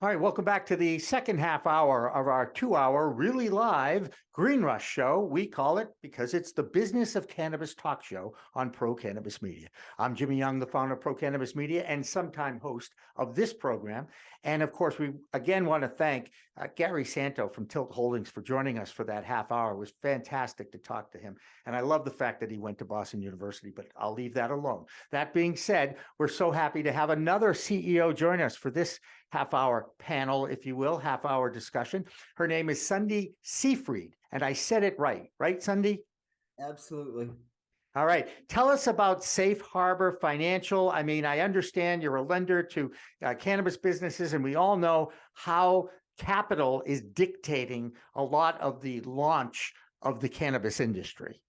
All right, welcome back to the second half hour of our 2-hour really live Green Rush show. We call it because it's the business of cannabis talk show on Pro Cannabis Media. I'm Jimmy Young, the founder of Pro Cannabis Media and sometime host of this program. And of course, we again want to thank Gary Santo from Tilt Holdings for joining us for that half hour. It was fantastic to talk to him. And I love the fact that he went to Boston University, but I'll leave that alone. That being said, we're so happy to have another CEO join us for this half-hour panel, if you will, half-hour discussion. Her name is Sundie Seefried, and I said it right, Sundie? Absolutely. All right. Tell us about Safe Harbor Financial. I mean, I understand you're a lender to cannabis businesses, and we all know how capital is dictating a lot of the launch of the cannabis industry.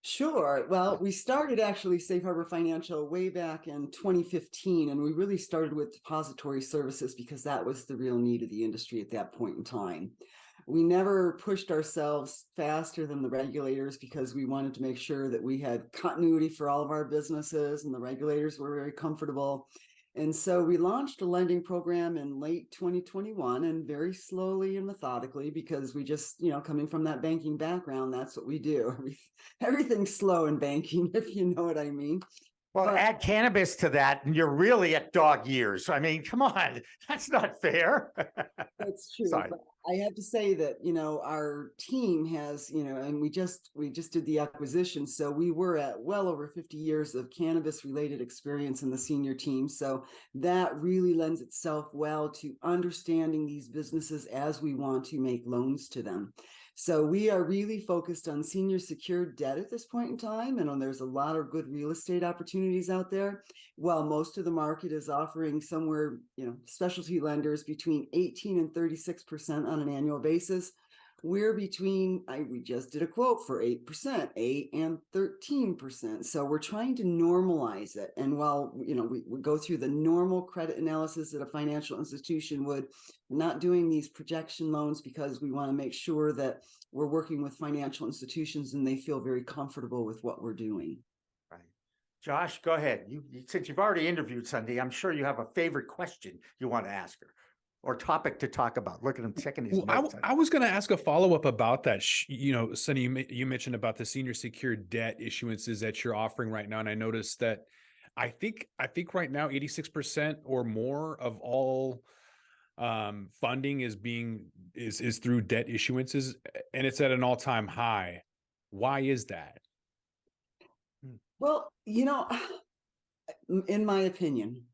Sure. Well, we started actually Safe Harbor Financial way back in 2015, and we really started with depository services because that was the real need of the industry at that point in time. We never pushed ourselves faster than the regulators because we wanted to make sure that we had continuity for all of our businesses and the regulators were very comfortable. And so we launched a lending program in late 2021 and very slowly and methodically because we just, coming from that banking background, that's what we do. Everything's slow in banking, if you know what I mean. Well, add cannabis to that, and you're really at dog years. I mean, come on, that's not fair. That's true. Sorry. But I have to say that, our team has, and we just did the acquisition. So we were at well over 50 years of cannabis related experience in the senior team. So that really lends itself well to understanding these businesses as we want to make loans to them. So we are really focused on senior secured debt at this point in time. And there's a lot of good real estate opportunities out there. While most of the market is offering somewhere, specialty lenders between 18 and 36% on an annual basis, we're between, we just did a quote for 8%, 8 and 13%. So we're trying to normalize it. And while, we go through the normal credit analysis that a financial institution would, we're not doing these projection loans because we want to make sure that we're working with financial institutions and they feel very comfortable with what we're doing. Right. Josh, go ahead. Since you've already interviewed Sundie, I'm sure you have a favorite question you want to ask her or topic to talk about. Look at him checking his notes. I was going to ask a follow-up about that. Sundie, you mentioned about the senior secured debt issuances that you're offering right now. And I noticed that I think right now, 86% or more of all funding is through debt issuances, and it's at an all-time high. Why is that? Well, in my opinion,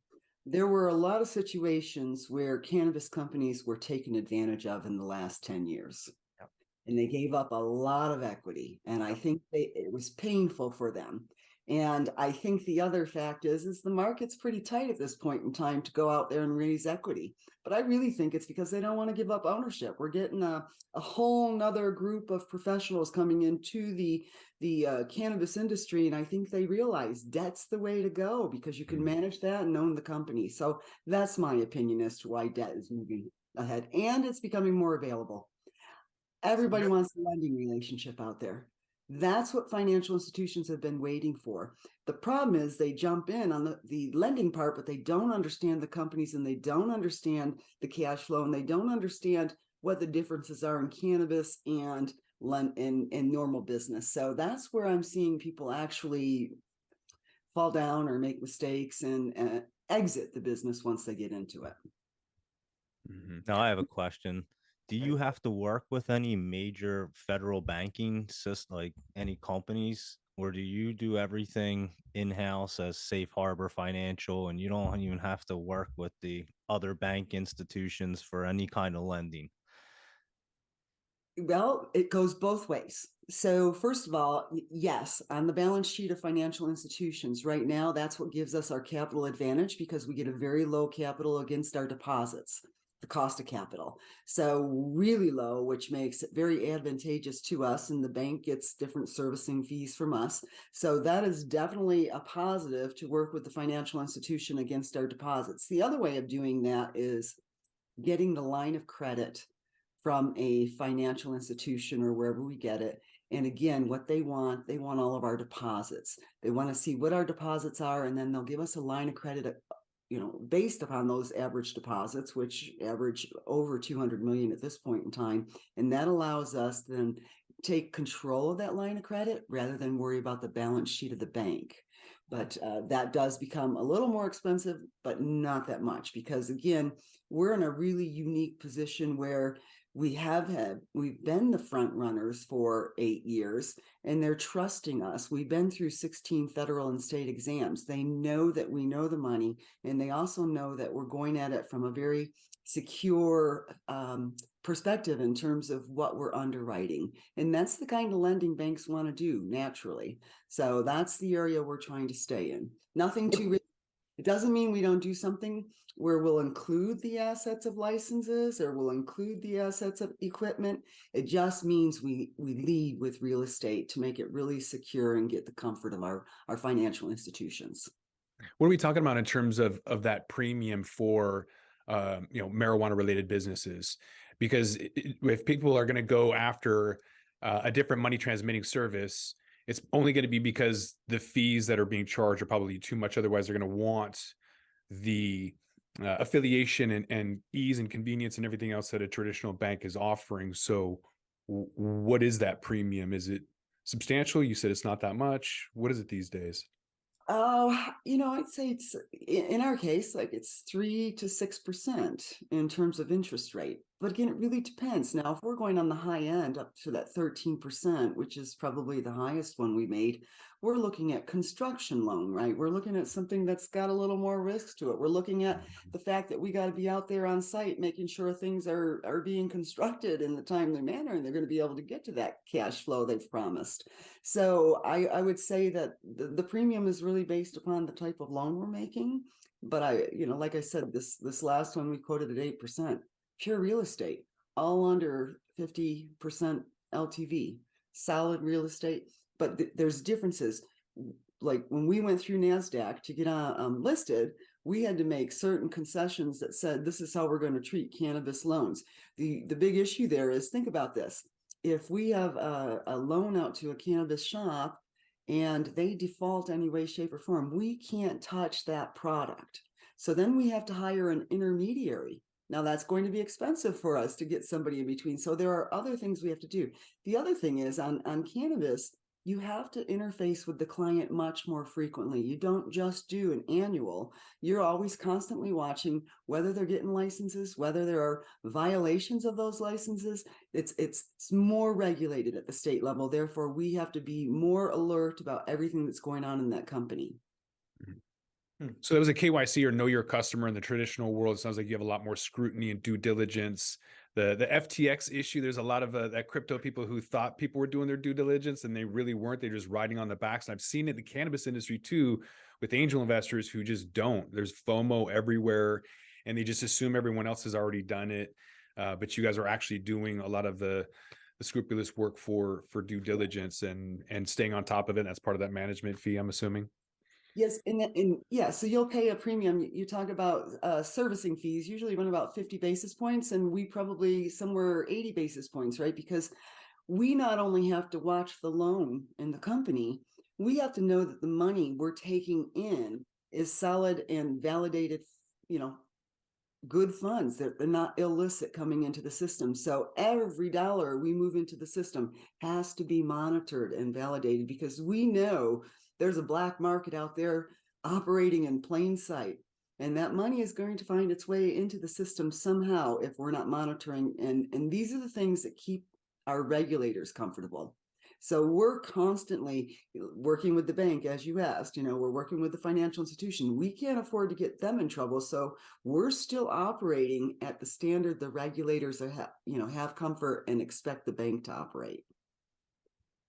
there were a lot of situations where cannabis companies were taken advantage of in the last 10 years. Yep. And they gave up a lot of equity. And I think it was painful for them. And I think the other fact is the market's pretty tight at this point in time to go out there and raise equity. But I really think it's because they don't want to give up ownership. We're getting a whole nother group of professionals coming into the cannabis industry. And I think they realize debt's the way to go because you can manage that and own the company. So that's my opinion as to why debt is moving ahead. And it's becoming more available. Everybody wants a lending relationship out there. That's what financial institutions have been waiting for. The problem is they jump in on the lending part, but they don't understand the companies and they don't understand the cash flow and they don't understand what the differences are in cannabis and normal business. So that's where I'm seeing people actually fall down or make mistakes and exit the business once they get into it. Mm-hmm. Now I have a question. Do you have to work with any major federal banking system, like any companies, or do you do everything in-house as Safe Harbor Financial and you don't even have to work with the other bank institutions for any kind of lending? Well, it goes both ways. So first of all, yes, on the balance sheet of financial institutions right now, that's what gives us our capital advantage because we get a very low capital against our deposits. The cost of capital. So really low, which makes it very advantageous to us, and the bank gets different servicing fees from us. So that is definitely a positive to work with the financial institution against our deposits. The other way of doing that is getting the line of credit from a financial institution or wherever we get it. And again, what they want all of our deposits. They want to see what our deposits are, and then they'll give us a line of credit based upon those average deposits, which average over 200 million at this point in time. And that allows us then take control of that line of credit rather than worry about the balance sheet of the bank. But that does become a little more expensive, but not that much, because again, we're in a really unique position where we've been the front runners for 8 years, and they're trusting us. We've been through 16 federal and state exams. They know that we know the money, and they also know that we're going at it from a very secure perspective in terms of what we're underwriting. And that's the kind of lending banks want to do naturally. So that's the area we're trying to stay in. Nothing too risky. It doesn't mean we don't do something where we'll include the assets of licenses or we'll include the assets of equipment. It just means we lead with real estate to make it really secure and get the comfort of our financial institutions. What are we talking about in terms of that premium for marijuana related businesses? Because if people are going to go after a different money transmitting service, it's only going to be because the fees that are being charged are probably too much. Otherwise, they're going to want the affiliation and ease and convenience and everything else that a traditional bank is offering. So what is that premium? Is it substantial? You said it's not that much. What is it these days? Oh, I'd say it's in our case, like it's 3 to 6% in terms of interest rate. But again, it really depends. Now, if we're going on the high end up to that 13%, which is probably the highest one we made, we're looking at construction loan, right? We're looking at something that's got a little more risk to it. We're looking at the fact that we got to be out there on site, making sure things are being constructed in the timely manner, and they're going to be able to get to that cash flow they've promised. So I would say that the premium is really based upon the type of loan we're making. But like I said, this last one we quoted at 8%. Pure real estate, all under 50% LTV, solid real estate. But there's differences. Like when we went through NASDAQ to get listed, we had to make certain concessions that said, this is how we're going to treat cannabis loans. The big issue there is, think about this. If we have a loan out to a cannabis shop and they default any way, shape, or form, we can't touch that product. So then we have to hire an intermediary. Now that's going to be expensive for us to get somebody in between. So there are other things we have to do. The other thing is on cannabis, you have to interface with the client much more frequently. You don't just do an annual. You're always constantly watching whether they're getting licenses, whether there are violations of those licenses. It's more regulated at the state level. Therefore, we have to be more alert about everything that's going on in that company. So that was a KYC or know your customer in the traditional world. It sounds like you have a lot more scrutiny and due diligence. The FTX issue, there's a lot of that crypto people who thought people were doing their due diligence and they really weren't. They're just riding on the backs. And I've seen it in the cannabis industry too, with angel investors who just don't. There's FOMO everywhere and they just assume everyone else has already done it. But you guys are actually doing a lot of the scrupulous work for due diligence and staying on top of it. And that's part of that management fee, I'm assuming. Yes, so you'll pay a premium. You talk about servicing fees, usually run about 50 basis points, and we probably somewhere 80 basis points, right? Because we not only have to watch the loan in the company, we have to know that the money we're taking in is solid and validated, good funds, that they're not illicit coming into the system. So every dollar we move into the system has to be monitored and validated, because we know there's a black market out there operating in plain sight, and that money is going to find its way into the system somehow if we're not monitoring. And these are the things that keep our regulators comfortable. So we're constantly working with the bank, as you asked, we're working with the financial institution. We can't afford to get them in trouble. So we're still operating at the standard the regulators have comfort and expect the bank to operate.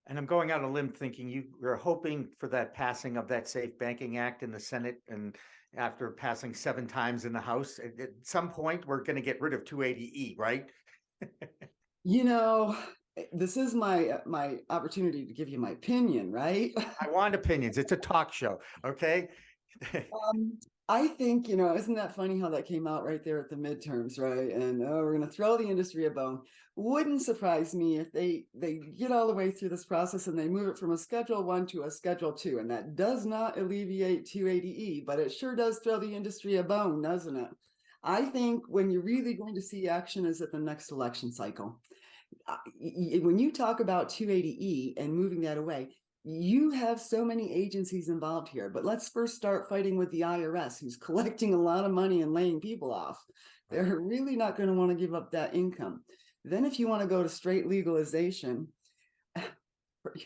And I'm going out on a limb thinking you're hoping for that passing of that Safe Banking Act in the Senate, and after passing 7 times in the House, at some point we're going to get rid of 280E, right? This is my opportunity to give you my opinion, right? I want opinions. It's a talk show, okay? I think, isn't that funny how that came out right there at the midterms, right? And we're going to throw the industry a bone. Wouldn't surprise me if they get all the way through this process and they move it from a Schedule 1 to a Schedule 2. And that does not alleviate 280E, but it sure does throw the industry a bone, doesn't it? I think when you're really going to see action is at the next election cycle. When you talk about 280E and moving that away, you have so many agencies involved here, but let's first start fighting with the IRS, who's collecting a lot of money and laying people off. They're really not going to want to give up that income. Then if you want to go to straight legalization,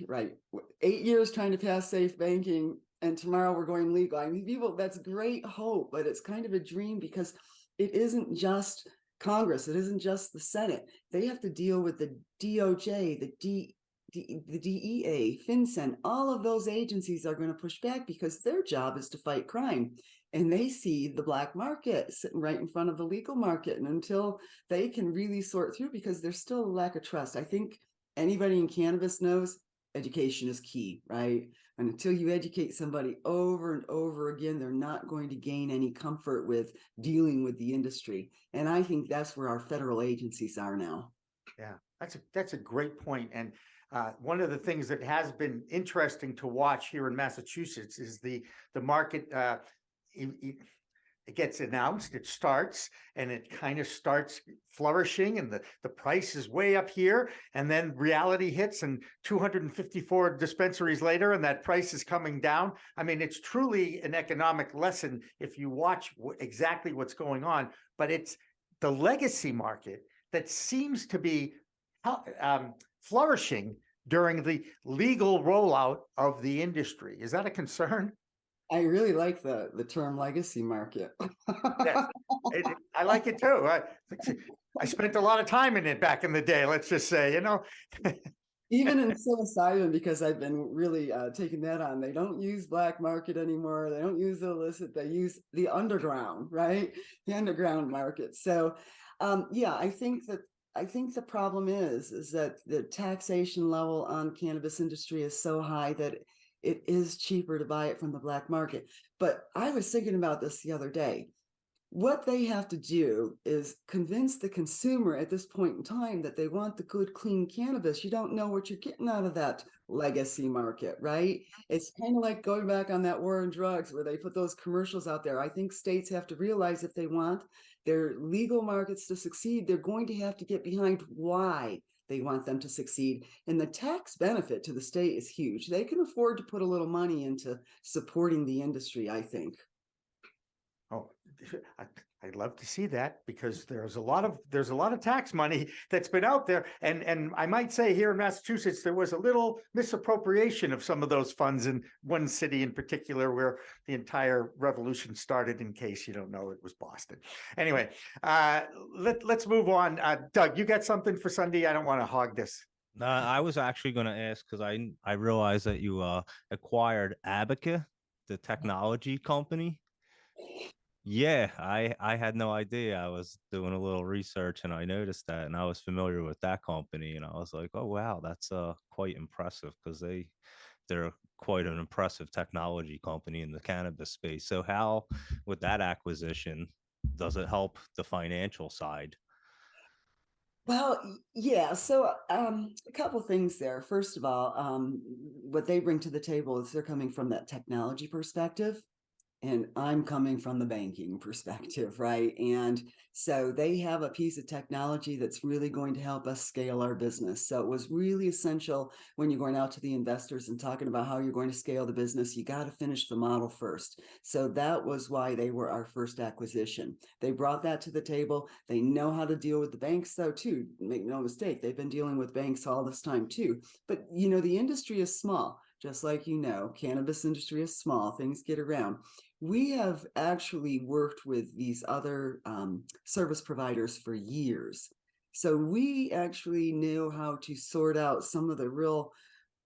right, 8 years trying to pass safe banking, and tomorrow we're going legal. I mean, people, that's great hope, but it's kind of a dream because it isn't just Congress. It isn't just the Senate. They have to deal with the DOJ, the DEA, FinCEN, all of those agencies are going to push back because their job is to fight crime. And they see the black market sitting right in front of the legal market. And until they can really sort through, because there's still a lack of trust. I think anybody in cannabis knows education is key, right? And until you educate somebody over and over again, they're not going to gain any comfort with dealing with the industry. And I think that's where our federal agencies are now. Yeah, that's a great point. And one of the things that has been interesting to watch here in Massachusetts is the market. It gets announced, it starts, and it kind of starts flourishing, and the price is way up here, and then reality hits, and 254 dispensaries later, and that price is coming down. I mean, it's truly an economic lesson if you watch exactly what's going on. But it's the legacy market that seems to be flourishing during the legal rollout of the industry. Is that a concern? I really like the term legacy market. Yes, I like it too. I spent a lot of time in it back in the day, let's just say, Even in psilocybin, because I've been really taking that on. They don't use black market anymore. They don't use the illicit. They use the underground, right? The underground market. So, yeah, I think the problem is that the taxation level on cannabis industry is so high that it is cheaper to buy it from the black market. But I was thinking about this the other day. What they have to do is convince the consumer at this point in time that they want the good, clean cannabis. You don't know what you're getting out of that legacy market, right? It's kind of like going back on that war on drugs where they put those commercials out there. I think states have to realize if they want their legal markets to succeed, they're going to have to get behind why they want them to succeed. And the tax benefit to the state is huge. They can afford to put a little money into supporting the industry, I think. Oh, I'd love to see that, because there's a lot of tax money that's been out there, and I might say here in Massachusetts there was a little misappropriation of some of those funds in one city in particular where the entire revolution started. In case you don't know, it was Boston. Anyway, let's move on. Doug, you got something for Sundie? I don't want to hog this. I was actually going to ask because I realized that you acquired Abaca, the technology company. Yeah, I had no idea. I was doing a little research and I noticed that, and I was familiar with that company, and I was like, oh wow, that's quite impressive, because they're quite an impressive technology company in the cannabis space. So how, with that acquisition, does it help the financial side? Well, yeah. So a couple things there. First of all, what they bring to the table is they're coming from that technology perspective. And I'm coming from the banking perspective, right? And so they have a piece of technology that's really going to help us scale our business. So it was really essential when you're going out to the investors and talking about how you're going to scale the business, you got to finish the model first. So that was why they were our first acquisition. They brought that to the table. They know how to deal with the banks, though, too. Make no mistake, they've been dealing with banks all this time, too. But, the industry is small. Just like cannabis industry is small, things get around. We have actually worked with these other service providers for years. So we actually knew how to sort out some of the real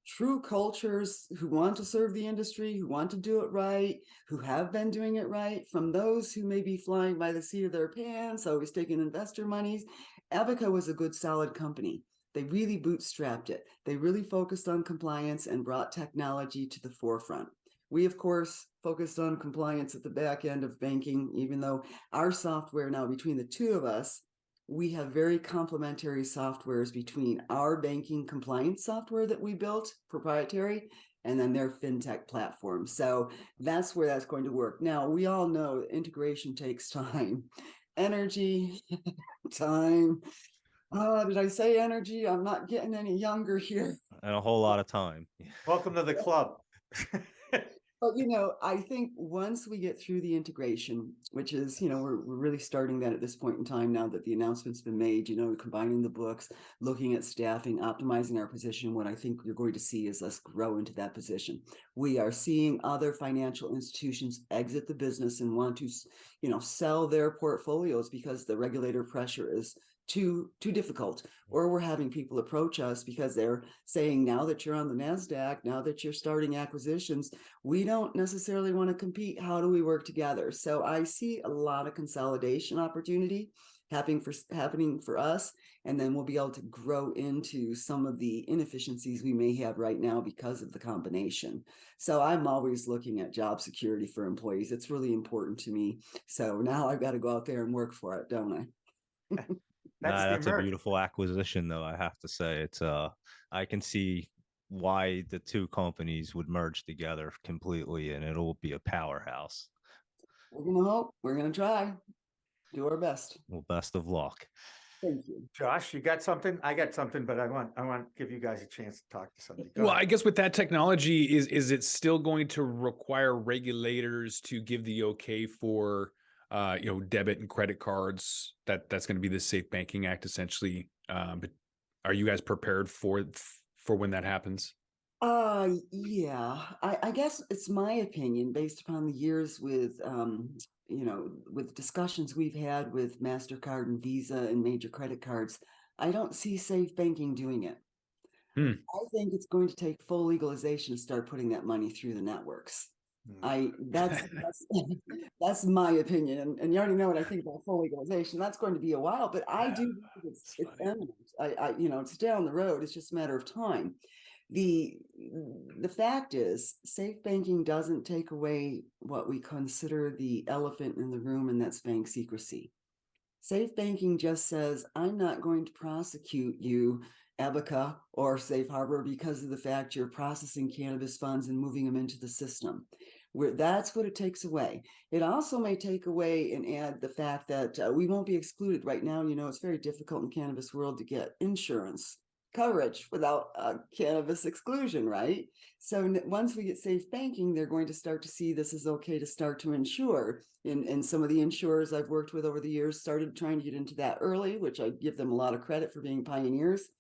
true cultures who want to serve the industry, who want to do it right, who have been doing it right, from those who may be flying by the seat of their pants, always taking investor monies. Abaca was a good, solid company. They really bootstrapped it. They really focused on compliance and brought technology to the forefront. We, of course, focused on compliance at the back end of banking, even though our software now, between the two of us, we have very complementary softwares between our banking compliance software that we built, proprietary, and then their fintech platform. So that's where that's going to work. Now, we all know integration takes time, energy, time. Oh, did I say energy? I'm not getting any younger here. And a whole lot of time. Welcome to the club. But, I think once we get through the integration, which is, we're really starting that at this point in time now that the announcement's been made, combining the books, looking at staffing, optimizing our position, what I think you're going to see is us grow into that position. We are seeing other financial institutions exit the business and want to, sell their portfolios because the regulator pressure is too difficult, or we're having people approach us because they're saying, now that you're on the NASDAQ, now that you're starting acquisitions, we don't necessarily want to compete. How do we work together? So I see a lot of consolidation opportunity happening for us, and then we'll be able to grow into some of the inefficiencies we may have right now because of the combination. So I'm always looking at job security for employees. It's really important to me. So now I've got to go out there and work for it, don't I? That's a beautiful acquisition, though. I have to say, it's I can see why the two companies would merge together completely, and it'll be a powerhouse. We're gonna hope. We're gonna try. Do our best. Well, best of luck. Thank you. Josh, you got something? I got something, but I want to give you guys a chance to talk to somebody. Go Well, ahead. I guess with that technology, is it still going to require regulators to give the okay for debit and credit cards? That's going to be the Safe Banking Act essentially. But are you guys prepared for when that happens? Yeah. I guess it's my opinion based upon the years with with discussions we've had with MasterCard and Visa and major credit cards. I don't see safe banking doing it. I think it's going to take full legalization to start putting that money through the networks. That's my opinion, and you already know what I think about full legalization. That's going to be a while, but I do think it's imminent. It's down the road. It's just a matter of time. The fact is, safe banking doesn't take away what we consider the elephant in the room, and that's bank secrecy. Safe banking just says, I'm not going to prosecute you, Abaca or Safe Harbor, because of the fact you're processing cannabis funds and moving them into the system. That's what it takes away. It also may take away and add the fact that we won't be excluded. Right now, it's very difficult in the cannabis world to get insurance coverage without cannabis exclusion, right? So once we get safe banking, they're going to start to see this is okay to start to insure. And some of the insurers I've worked with over the years started trying to get into that early, which I give them a lot of credit for being pioneers.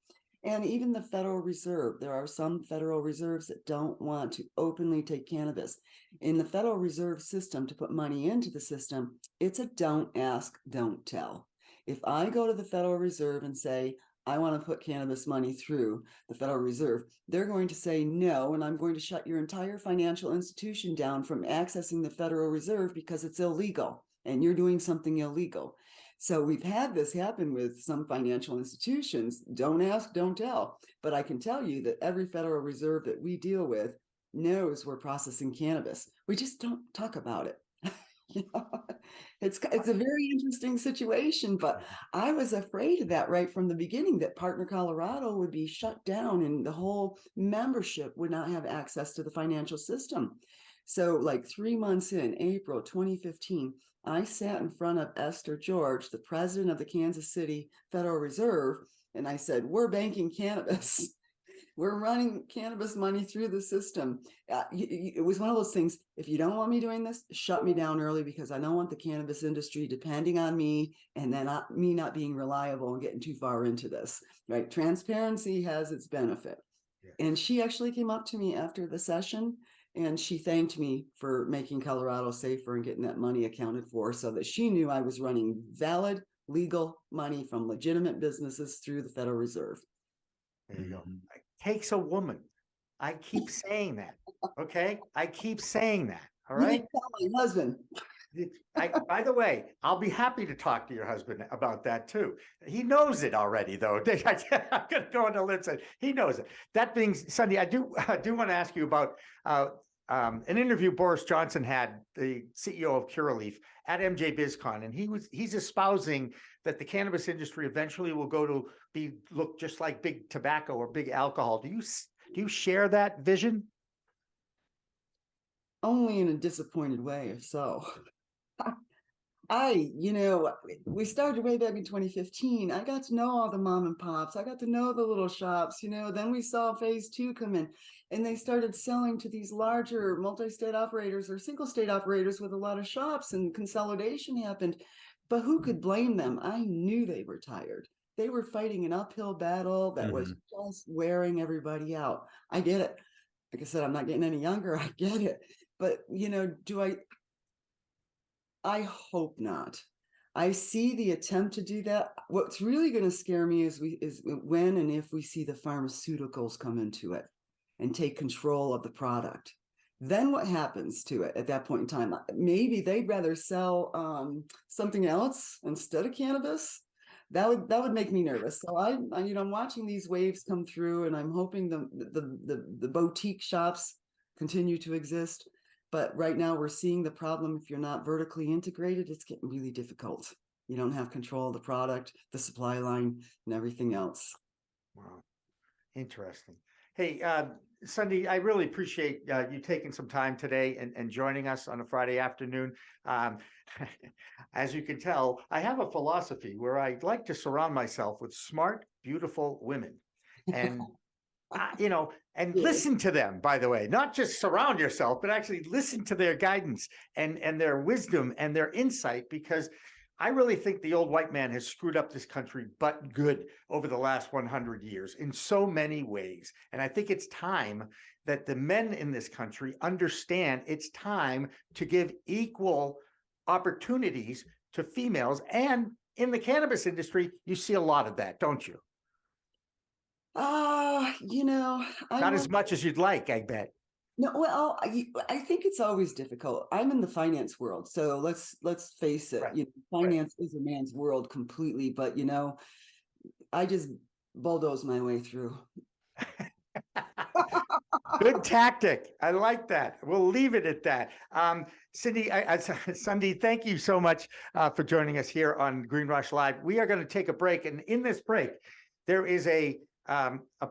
And even the Federal Reserve, there are some Federal Reserves that don't want to openly take cannabis. In the Federal Reserve system, to put money into the system, it's a don't ask, don't tell. If I go to the Federal Reserve and say, I want to put cannabis money through the Federal Reserve, they're going to say no, and I'm going to shut your entire financial institution down from accessing the Federal Reserve because it's illegal and you're doing something illegal. So we've had this happen with some financial institutions. Don't ask, don't tell. But I can tell you that every Federal Reserve that we deal with knows we're processing cannabis. We just don't talk about it. It's a very interesting situation, but I was afraid of that right from the beginning, that Partner Colorado would be shut down and the whole membership would not have access to the financial system. So like 3 months in, April 2015, I sat in front of Esther George, the president of the Kansas City Federal Reserve, and I said, we're banking cannabis. We're running cannabis money through the system. It was one of those things, if you don't want me doing this, shut me down early, because I don't want the cannabis industry depending on me and then me not being reliable and getting too far into this, right? Transparency has its benefit. Yeah. And she actually came up to me after the session and she thanked me for making Colorado safer and getting that money accounted for, so that she knew I was running valid, legal money from legitimate businesses through the Federal Reserve. There you go. It takes a woman. I keep saying that. Okay. I keep saying that. All right. You tell my husband. By the way, I'll be happy to talk to your husband about that too. He knows it already, though. I'm going to go into Lindsay. He knows it. That being, Sundie, I do want to ask you about an interview Boris Johnson had, the CEO of Curaleaf, at MJ BizCon, and he's espousing that the cannabis industry eventually will look just like big tobacco or big alcohol. Do you share that vision? Only in a disappointed way, if so. We started way back in 2015. I got to know all the mom and pops. I got to know the little shops, then we saw phase 2 come in, and they started selling to these larger multi-state operators or single state operators with a lot of shops, and consolidation happened. But who could blame them? I knew they were tired. They were fighting an uphill battle that was just wearing everybody out. I get it. Like I said, I'm not getting any younger. I get it. But, I hope not. I see the attempt to do that. What's really going to scare me is when and if we see the pharmaceuticals come into it and take control of the product. Then what happens to it at that point in time? Maybe they'd rather sell something else instead of cannabis. That would make me nervous. So I'm watching these waves come through, and I'm hoping the boutique shops continue to exist. But right now we're seeing the problem. If you're not vertically integrated, it's getting really difficult. You don't have control of the product, the supply line, and everything else. Wow. Interesting. Hey, Sundie, I really appreciate you taking some time today and joining us on a Friday afternoon. As you can tell, I have a philosophy where I like to surround myself with smart, beautiful women. And and listen to them, by the way, not just surround yourself, but actually listen to their guidance and their wisdom and their insight, because I really think the old white man has screwed up this country, but good, over the last 100 years in so many ways. And I think it's time that the men in this country understand it's time to give equal opportunities to females. And in the cannabis industry, you see a lot of that, don't you? Not as much as you'd like, I bet. No, well, I think it's always difficult. I'm in the finance world, so let's face it. Right. Finance is a man's world completely, but I just bulldoze my way through. Good tactic. I like that. We'll leave it at that. Sundie, thank you so much for joining us here on Green Rush Live. We are going to take a break, and in this break, there is a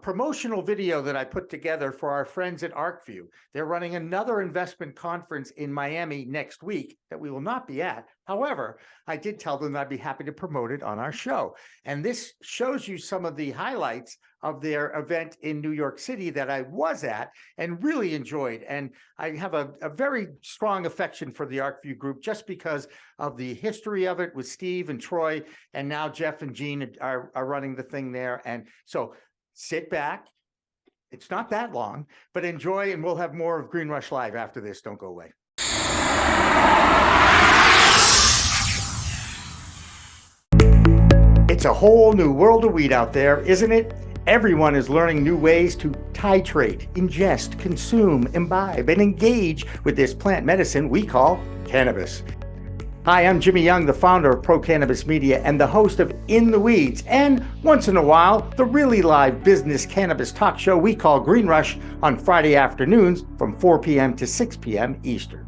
promotional video that I put together for our friends at ArcView. They're running another investment conference in Miami next week that we will not be at. However, I did tell them that I'd be happy to promote it on our show. And this shows you some of the highlights of their event in New York City that I was at and really enjoyed. And I have a very strong affection for the ArcView group just because of the history of it with Steve and Troy, and now Jeff and Gene are running the thing there. And so sit back. It's not that long, but enjoy, and we'll have more of Green Rush Live after this. Don't go away. It's a whole new world of weed out there, isn't it? Everyone is learning new ways to titrate, ingest, consume, imbibe, and engage with this plant medicine we call cannabis. Hi, I'm Jimmy Young, the founder of Pro Cannabis Media and the host of In the Weeds, and once in a while, the really live business cannabis talk show we call Green Rush on Friday afternoons from 4 p.m. to 6 p.m. Eastern.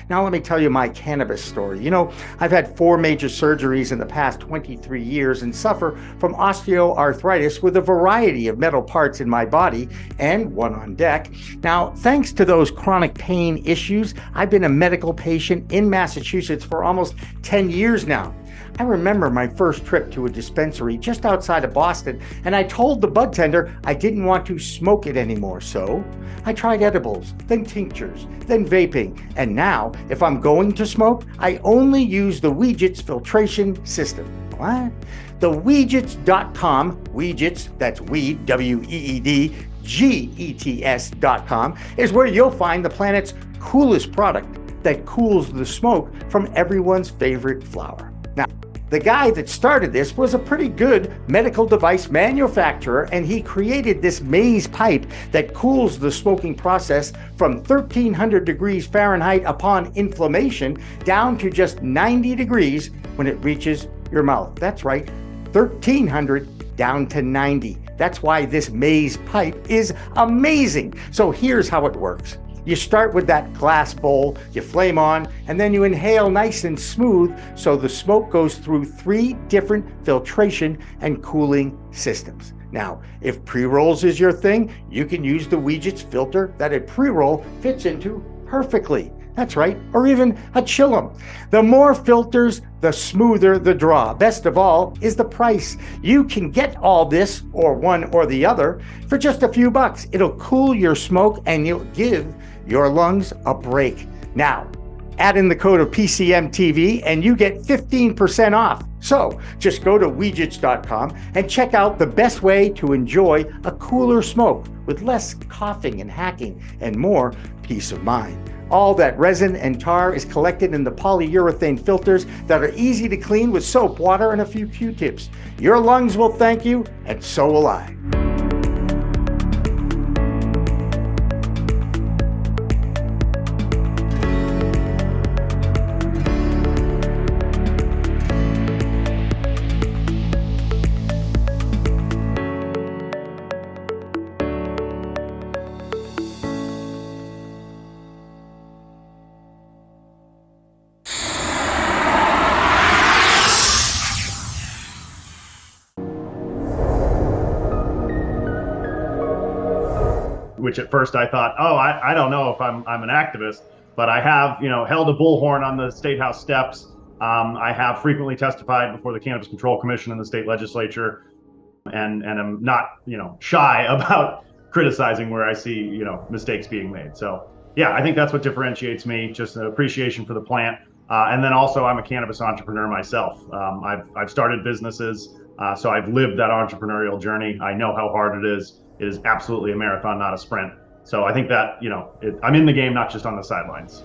Now, let me tell you my cannabis story. I've had 4 major surgeries in the past 23 years and suffer from osteoarthritis with a variety of metal parts in my body and one on deck. Now, thanks to those chronic pain issues, I've been a medical patient in Massachusetts for almost 10 years now. I remember my first trip to a dispensary just outside of Boston, and I told the bud tender I didn't want to smoke it anymore. So I tried edibles, then tinctures, then vaping, and now if I'm going to smoke, I only use the Weejits filtration system. What? The Weejits.com, Weejits, that's weed, W-E-E-D, G-E-T-S.com, is where you'll find the planet's coolest product that cools the smoke from everyone's favorite flower. Now, the guy that started this was a pretty good medical device manufacturer, and he created this maze pipe that cools the smoking process from 1300 degrees Fahrenheit upon inflammation down to just 90 degrees when it reaches your mouth. That's right, 1300 down to 90. That's why this maze pipe is amazing. So here's how it works. You start with that glass bowl, you flame on, and then you inhale nice and smooth so the smoke goes through 3 different filtration and cooling systems. Now, if pre-rolls is your thing, you can use the Weegit's filter that a pre-roll fits into perfectly. That's right, or even a chillum. The more filters, the smoother the draw. Best of all is the price. You can get all this, or one or the other, for just a few bucks. It'll cool your smoke and you'll give your lungs a break. Now, add in the code of PCMTV and you get 15% off. So just go to Weegits.com and check out the best way to enjoy a cooler smoke with less coughing and hacking and more peace of mind. All that resin and tar is collected in the polyurethane filters that are easy to clean with soap, water, and a few Q-tips. Your lungs will thank you, and so will I. Which at first I thought, oh, I don't know if I'm an activist, but I have, held a bullhorn on the State House steps. I have frequently testified before the Cannabis Control Commission in the state legislature, and I'm not, shy about criticizing where I see, mistakes being made. So yeah, I think that's what differentiates me, just an appreciation for the plant. And then also I'm a cannabis entrepreneur myself. I've started businesses, so I've lived that entrepreneurial journey. I know how hard it is. It is absolutely a marathon, not a sprint. So I think that, I'm in the game, not just on the sidelines.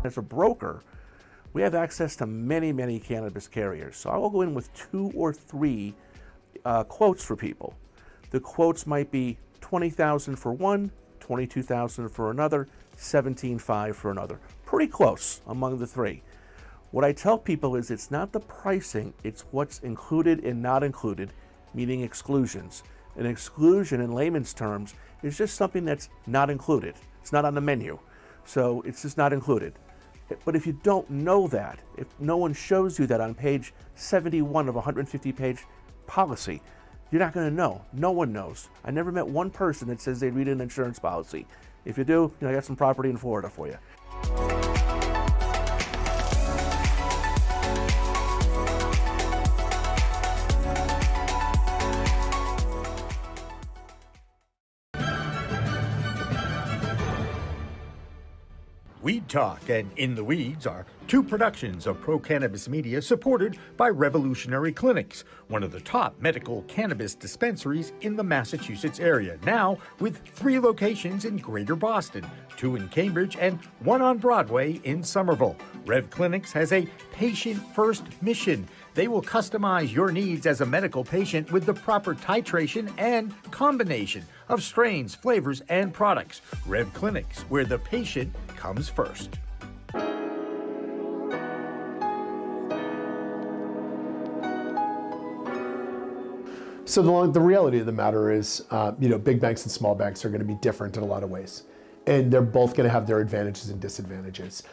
As a broker, we have access to many cannabis carriers. So I will go in with 2 or 3 quotes for people. The quotes might be $20,000 for one, $22,000 for another, $17,500 for another. Pretty close among the 3. What I tell people is it's not the pricing, it's what's included and not included, meaning exclusions. An exclusion in layman's terms is just something that's not included. It's not on the menu, so it's just not included. But if you don't know that, if no one shows you that on page 71 of a 150-page policy, you're not going to know. No one knows. I never met one person that says they read an insurance policy. If you do, I got some property in Florida for you. Weed Talk and In the Weeds are 2 productions of Pro Cannabis Media supported by Revolutionary Clinics, one of the top medical cannabis dispensaries in the Massachusetts area, now with 3 locations in Greater Boston, 2 in Cambridge and 1 on Broadway in Somerville. Rev Clinics has a patient-first mission. They will customize your needs as a medical patient with the proper titration and combination of strains, flavors, and products. Rev Clinics, where the patient comes first. So the reality of the matter is, big banks and small banks are going to be different in a lot of ways. And they're both going to have their advantages and disadvantages.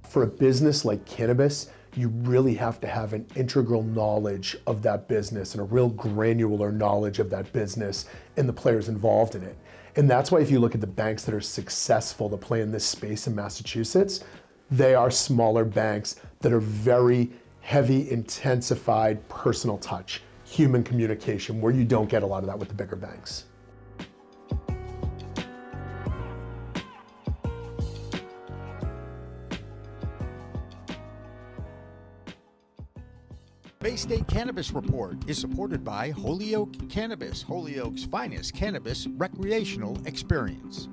For a business like cannabis, you really have to have an integral knowledge of that business and a real granular knowledge of that business and the players involved in it. And that's why if you look at the banks that are successful to play in this space in Massachusetts, they are smaller banks that are very heavy, intensified personal touch, human communication, where you don't get a lot of that with the bigger banks. Bay State Cannabis Report is supported by Holyoke Cannabis, Holyoke's finest cannabis recreational experience.